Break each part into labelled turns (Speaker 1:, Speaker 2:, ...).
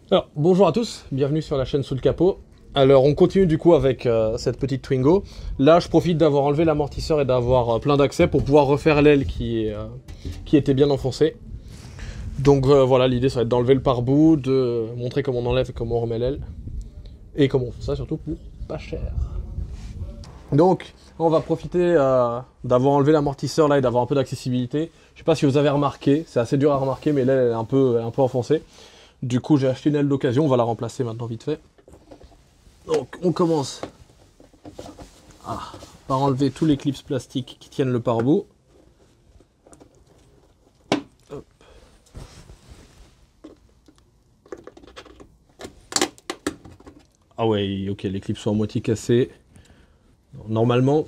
Speaker 1: Alors, bonjour à tous, bienvenue sur la chaîne Sous le Capot. Alors, on continue du coup avec cette petite Twingo. Là, je profite d'avoir enlevé l'amortisseur et d'avoir plein d'accès pour pouvoir refaire l'aile qui était bien enfoncée. Donc voilà, l'idée ça va être d'enlever le pare-bout, de montrer comment on enlève et comment on remet l'aile. Et comment on fait ça surtout pour pas cher. Donc, on va profiter d'avoir enlevé l'amortisseur là et d'avoir un peu d'accessibilité. Je sais pas si vous avez remarqué, c'est assez dur à remarquer, mais l'aile elle est un peu enfoncée. Du coup, j'ai acheté une aile d'occasion, on va la remplacer maintenant vite fait. Donc, on commence par enlever tous les clips plastiques qui tiennent le pare-bout. Hop. Ah ouais, ok, les clips sont à moitié cassés. Normalement,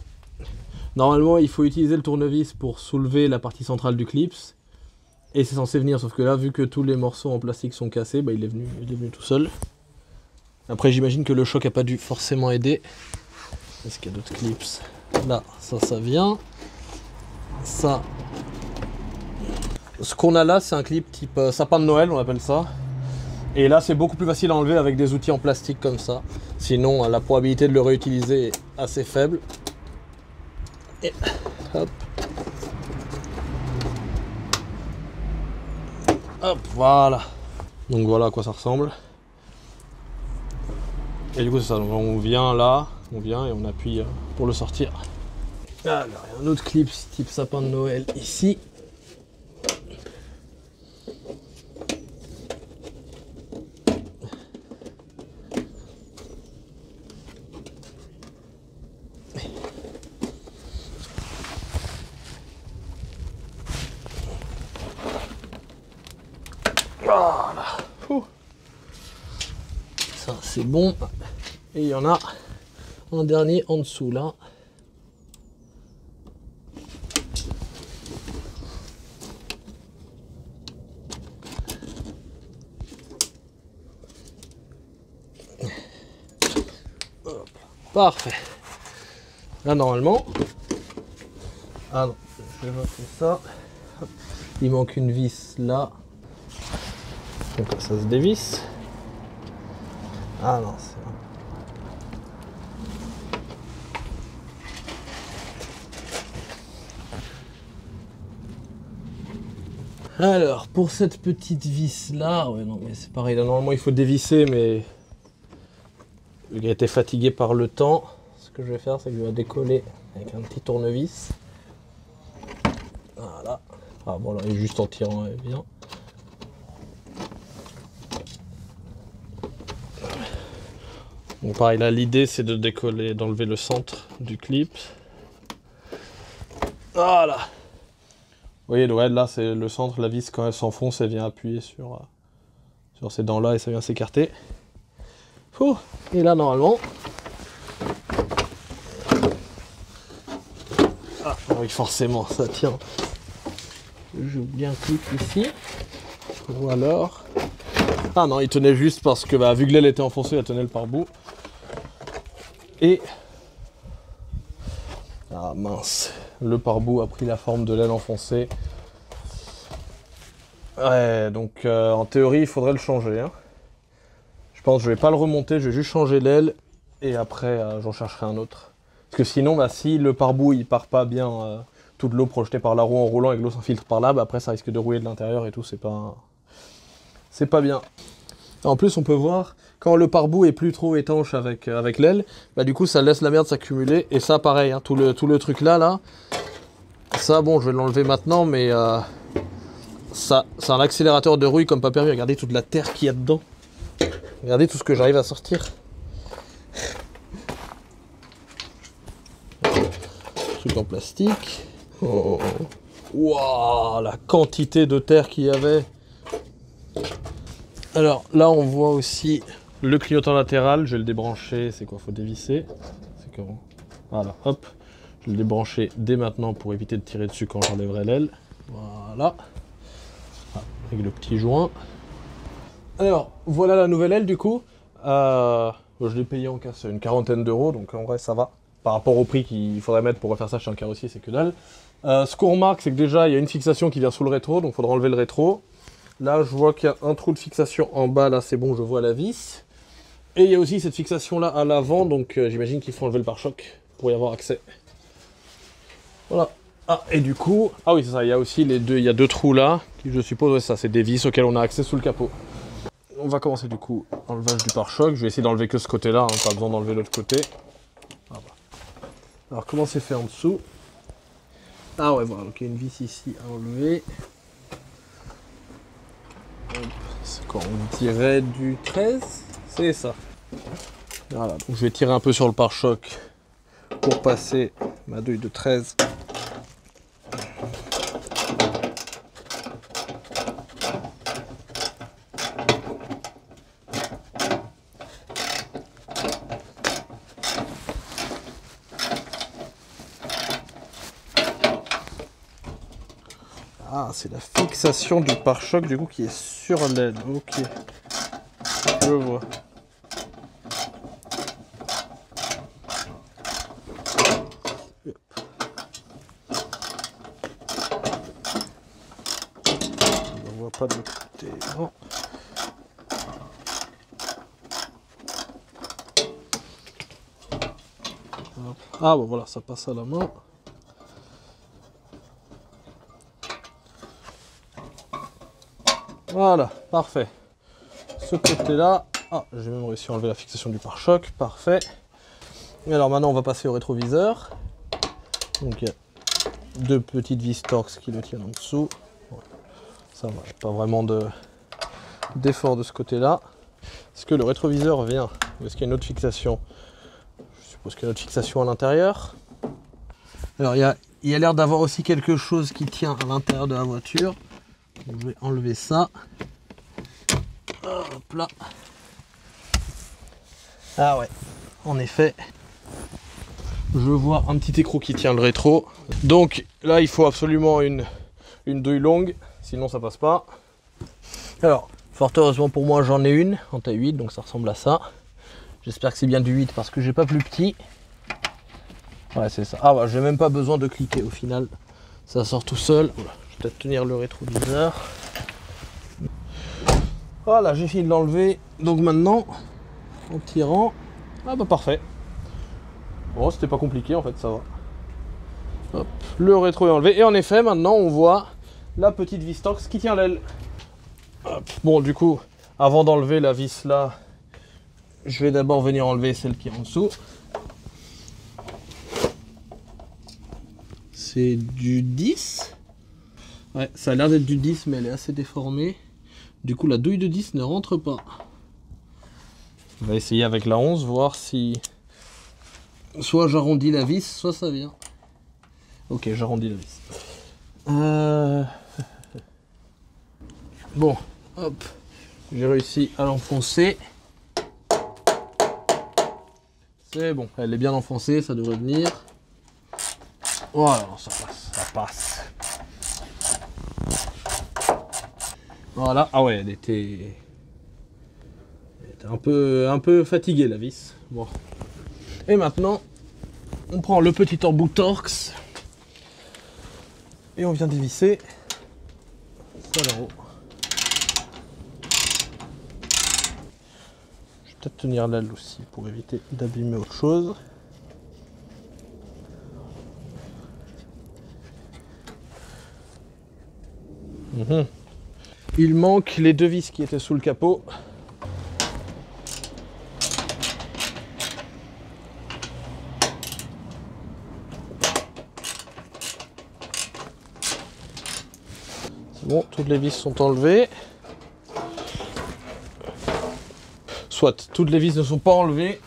Speaker 1: il faut utiliser le tournevis pour soulever la partie centrale du clips. Et c'est censé venir, sauf que là, vu que tous les morceaux en plastique sont cassés, bah, il est venu tout seul. Après, j'imagine que le choc n'a pas dû forcément aider. Est-ce qu'il y a d'autres clips? Là, ça vient. Ça. Ce qu'on a là, c'est un clip type sapin de Noël, on appelle ça. Et là, c'est beaucoup plus facile à enlever avec des outils en plastique comme ça. Sinon, la probabilité de le réutiliser est assez faible. Et hop. Hop, voilà. Donc voilà à quoi ça ressemble. Et du coup c'est ça, donc on vient là, on vient et on appuie pour le sortir. Alors il y a un autre clip type sapin de Noël ici. Voilà. Ça c'est bon. Et il y en a un dernier en dessous là. Hop. Parfait. Là normalement. Ah non, je vais refaire ça. Hop. Il manque une vis là. Donc ça se dévisse. Ah non, c'est... Alors, pour cette petite vis là, ouais non mais c'est pareil, là normalement il faut dévisser, mais il a été fatigué par le temps. Ce que je vais faire, c'est que je vais décoller avec un petit tournevis. Voilà. Ah bon là, il est juste en tirant bien. Bon pareil, là l'idée c'est de décoller, d'enlever le centre du clip. Voilà. Vous voyez, ouais, là c'est le centre, la vis quand elle s'enfonce, elle vient appuyer sur ces dents là et ça vient s'écarter. Et là normalement... Ah oui forcément ça tient. J'oublie un clip ici. Ou alors... Ah non, il tenait juste parce que vu que l'aile était enfoncée, elle tenait le pare-bout. Et... Ah mince, le pare-bout a pris la forme de l'aile enfoncée. Ouais, donc en théorie, il faudrait le changer. Hein. Je pense que je vais pas le remonter, je vais juste changer l'aile et après j'en chercherai un autre. Parce que sinon, si le pare-bout il part pas bien, toute l'eau projetée par la roue en roulant et que l'eau s'infiltre par là, après ça risque de rouiller de l'intérieur et tout, c'est pas bien. En plus, on peut voir, quand le pare-bout est plus trop étanche avec l'aile, du coup ça laisse la merde s'accumuler. Et ça pareil, hein, tout le truc là, ça bon je vais l'enlever maintenant, mais ça c'est un accélérateur de rouille comme pas permis. Regardez toute la terre qu'il y a dedans. Regardez tout ce que j'arrive à sortir. Truc en plastique. Oh. Wow, la quantité de terre qu'il y avait. Alors là on voit aussi le clignotant latéral, je vais le débrancher, c'est quoi, faut dévisser. C'est comment? Voilà, hop. Je vais le débrancher dès maintenant pour éviter de tirer dessus quand j'enlèverai l'aile. Voilà. Avec le petit joint. Alors, voilà la nouvelle aile du coup. Je l'ai payé en casse une quarantaine d'euros, donc en vrai ça va. Par rapport au prix qu'il faudrait mettre pour refaire ça chez un carrossier, c'est que dalle. Ce qu'on remarque, c'est que déjà il y a une fixation qui vient sous le rétro, donc il faudra enlever le rétro. Là, je vois qu'il y a un trou de fixation en bas, là c'est bon, je vois la vis. Et il y a aussi cette fixation là à l'avant, donc j'imagine qu'il faut enlever le pare-choc pour y avoir accès. Voilà. Ah, et du coup, ah oui c'est ça, il y a aussi les deux, il y a deux trous là, qui je suppose, ouais, ça c'est des vis auxquelles on a accès sous le capot. On va commencer du coup, enlevage du pare-choc, je vais essayer d'enlever que ce côté là, hein, pas besoin d'enlever l'autre côté. Voilà. Alors comment c'est fait en dessous? Ah ouais voilà, donc il y a une vis ici à enlever. C'est quoi, on dirait du 13? C'est ça. Voilà, donc je vais tirer un peu sur le pare-choc pour passer ma douille de 13. Ah, c'est la fixation du pare-choc du coup qui est sur l'aile. Ok, je vois. On voit pas de l'autre côté. Non. Ah bon voilà, ça passe à la main. Voilà, parfait. Ce côté-là, ah, j'ai même réussi à enlever la fixation du pare-choc, parfait. Et alors maintenant, on va passer au rétroviseur. Donc il y a deux petites vis Torx qui le tiennent en dessous. Ouais. Ça va, pas vraiment d'effort de ce côté-là. Est-ce que le rétroviseur vient? Ou est-ce qu'il y a une autre fixation? Je suppose qu'il y a une autre fixation à l'intérieur. Alors il y a l'air d'avoir aussi quelque chose qui tient à l'intérieur de la voiture. Donc, je vais enlever ça. Hop là. Ah ouais, en effet. Je vois un petit écrou qui tient le rétro. Donc là, il faut absolument une douille longue, sinon ça passe pas. Alors, fort heureusement pour moi, j'en ai une en taille 8, donc ça ressemble à ça. J'espère que c'est bien du 8 parce que j'ai pas plus petit. Ouais, c'est ça. Ah bah, j'ai même pas besoin de cliquer au final. Ça sort tout seul. Voilà. Je vais peut-être tenir le rétroviseur. Voilà, j'ai fini de l'enlever. Donc maintenant, en tirant, ah bah parfait. Bon, c'était pas compliqué en fait, ça va. Hop, le rétro est enlevé. Et en effet, maintenant, on voit la petite vis Torx qui tient l'aile. Bon, du coup, avant d'enlever la vis là, je vais d'abord venir enlever celle qui est en dessous. C'est du 10. Ouais, ça a l'air d'être du 10, mais elle est assez déformée. Du coup, la douille de 10 ne rentre pas. On va essayer avec la 11, voir si... Soit j'arrondis la vis, soit ça vient. Ok, j'arrondis la vis. Bon, hop. J'ai réussi à l'enfoncer. C'est bon, elle est bien enfoncée, ça devrait venir. Voilà, ça passe, ça passe. Voilà, ah ouais, elle était un peu fatiguée la vis. Bon. Et maintenant, on prend le petit embout Torx et on vient dévisser ça là-haut. Je vais peut-être tenir l'aile aussi pour éviter d'abîmer autre chose. Il manque les deux vis qui étaient sous le capot. C'est bon, toutes les vis sont enlevées. Soit, toutes les vis ne sont pas enlevées.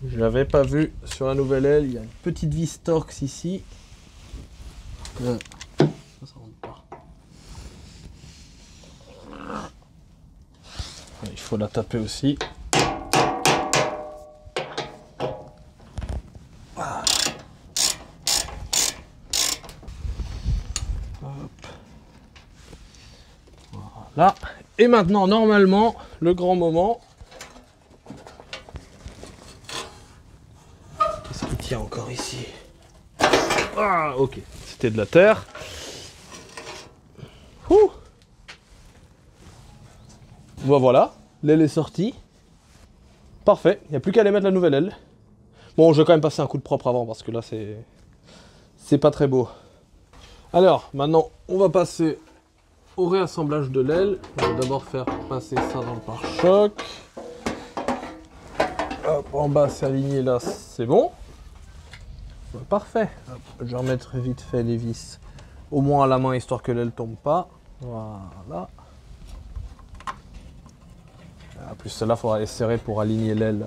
Speaker 1: Je l'avais pas vu sur la nouvelle aile. Il y a une petite vis Torx ici. Ça rentre pas. Il faut la taper aussi. Voilà. Et maintenant, normalement, le grand moment. Qu'est-ce qu'il tient encore ici? Ah, ok. C'était de la terre. Ouh, Voilà, l'aile est sortie. Parfait, il n'y a plus qu'à aller mettre la nouvelle aile. Bon, je vais quand même passer un coup de propre avant parce que là, c'est pas très beau. Alors, maintenant, on va passer au réassemblage de l'aile. On va d'abord faire passer ça dans le pare-choc. Hop, en bas, c'est aligné là, c'est bon. Parfait. Hop, je vais remettre vite fait les vis au moins à la main histoire que l'aile tombe pas. Voilà. En plus, celle-là, il faudra les serrer pour aligner l'aile.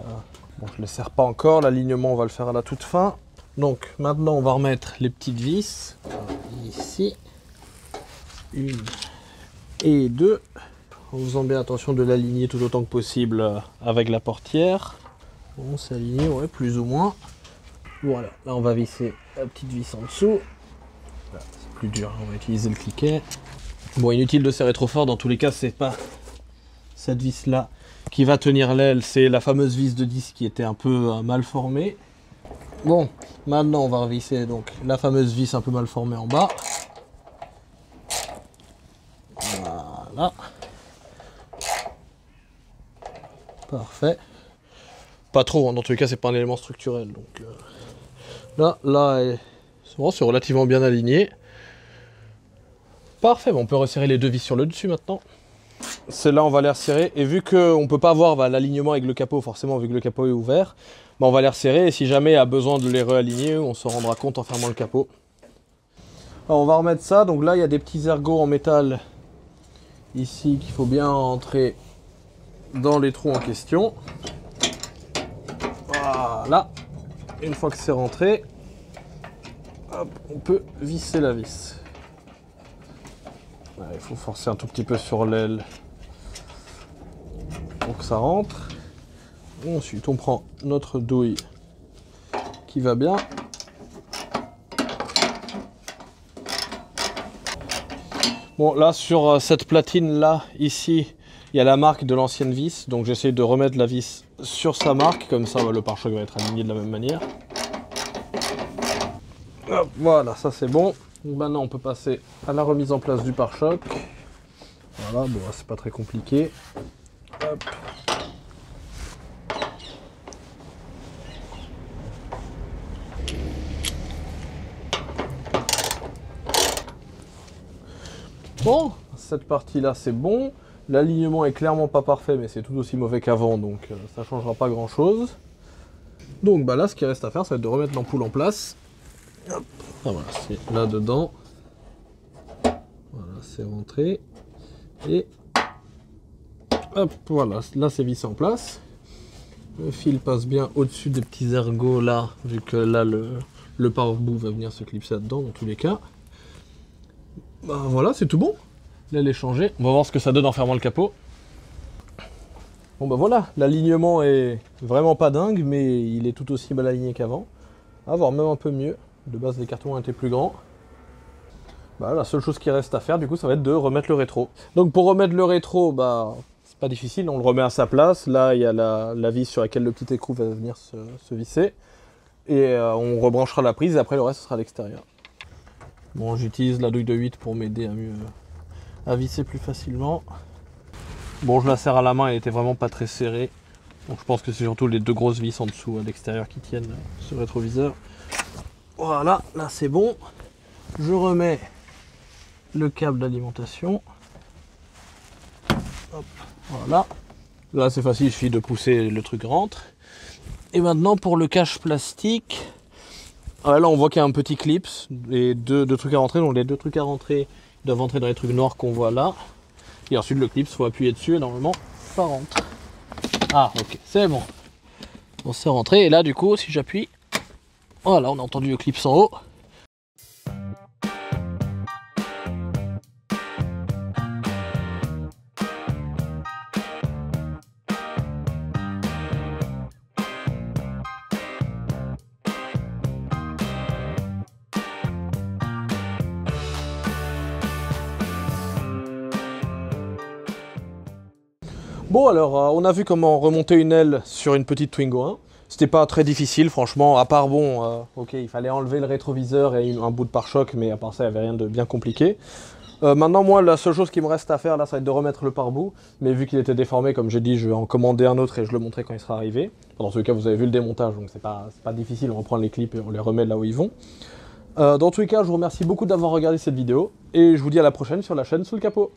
Speaker 1: Bon, je ne les serre pas encore. L'alignement, on va le faire à la toute fin. Donc, maintenant, on va remettre les petites vis. Ici. Une et deux. En faisant bien attention de l'aligner tout autant que possible avec la portière. Bon, c'est aligné, ouais, plus ou moins. Voilà, là, on va visser la petite vis en dessous. C'est plus dur, on va utiliser le cliquet. Bon, inutile de serrer trop fort. Dans tous les cas, c'est pas cette vis-là qui va tenir l'aile, c'est la fameuse vis de 10 qui était un peu mal formée. Bon, maintenant on va revisser donc la fameuse vis un peu mal formée en bas. Voilà. Parfait. Pas trop, hein. Dans tous les cas c'est pas un élément structurel. Donc là c'est relativement bien aligné. Parfait, bon, on peut resserrer les deux vis sur le dessus maintenant. Celle-là, on va les resserrer. Et vu qu'on ne peut pas voir l'alignement avec le capot, forcément, vu que le capot est ouvert, on va les resserrer. Et si jamais il y a besoin de les réaligner, on se rendra compte en fermant le capot. Alors, on va remettre ça. Donc là, il y a des petits ergots en métal ici qu'il faut bien entrer dans les trous en question. Voilà. Une fois que c'est rentré, hop, on peut visser la vis. Il faut forcer un tout petit peu sur l'aile pour que ça rentre. Ensuite, on prend notre douille qui va bien. Bon, là, sur cette platine-là, ici, il y a la marque de l'ancienne vis. Donc, j'essaie de remettre la vis sur sa marque. Comme ça, le pare-choc va être aligné de la même manière. Hop, voilà, ça c'est bon. Donc maintenant, on peut passer à la remise en place du pare-choc. Voilà, bon, c'est pas très compliqué. Hop. Bon, cette partie-là, c'est bon. L'alignement est clairement pas parfait, mais c'est tout aussi mauvais qu'avant, donc ça changera pas grand-chose. Donc bah là, ce qui reste à faire, ça va être de remettre l'ampoule en place. Hop. Ah, voilà, c'est là-dedans. Voilà, c'est rentré. Et hop, voilà, là c'est vissé en place. Le fil passe bien au-dessus des petits ergots là, vu que là le pare-boue va venir se clipser là-dedans dans tous les cas. Bah voilà, c'est tout bon. L'aile est changée. On va voir ce que ça donne en fermant le capot. Bon bah voilà, l'alignement est vraiment pas dingue, mais il est tout aussi mal aligné qu'avant. À voir, même un peu mieux. De base, les cartons étaient plus grands. Bah, la seule chose qui reste à faire, du coup, ça va être de remettre le rétro. Donc pour remettre le rétro, bah, c'est pas difficile, on le remet à sa place. Là, il y a la vis sur laquelle le petit écrou va venir se visser. Et on rebranchera la prise, et après le reste sera à l'extérieur. Bon, j'utilise la douille de 8 pour m'aider à visser plus facilement. Bon, je la serre à la main, elle était vraiment pas très serrée. Donc je pense que c'est surtout les deux grosses vis en dessous à l'extérieur qui tiennent ce rétroviseur. Voilà, là c'est bon. Je remets le câble d'alimentation. Voilà. Là c'est facile, il suffit de pousser, le truc rentre. Et maintenant pour le cache plastique, là on voit qu'il y a un petit clip et deux trucs à rentrer. Donc les deux trucs à rentrer doivent entrer dans les trucs noirs qu'on voit là. Et ensuite le clip, il faut appuyer dessus et normalement ça rentre. Ah ok, c'est bon. On s'est rentré et là du coup si j'appuie, voilà, on a entendu le clip en haut. Bon alors, on a vu comment remonter une aile sur une petite Twingo 1. C'était pas très difficile franchement, à part bon, ok, il fallait enlever le rétroviseur et un bout de pare-choc, mais à part ça, il n'y avait rien de bien compliqué. Maintenant, moi, la seule chose qui me reste à faire, là, ça va être de remettre le pare-boue. Mais vu qu'il était déformé, comme j'ai dit, je vais en commander un autre et je le montrerai quand il sera arrivé. Dans tous les cas, vous avez vu le démontage, donc c'est pas difficile. On reprend les clips et on les remet là où ils vont. Dans tous les cas, je vous remercie beaucoup d'avoir regardé cette vidéo. Et je vous dis à la prochaine sur la chaîne Sous le Capot.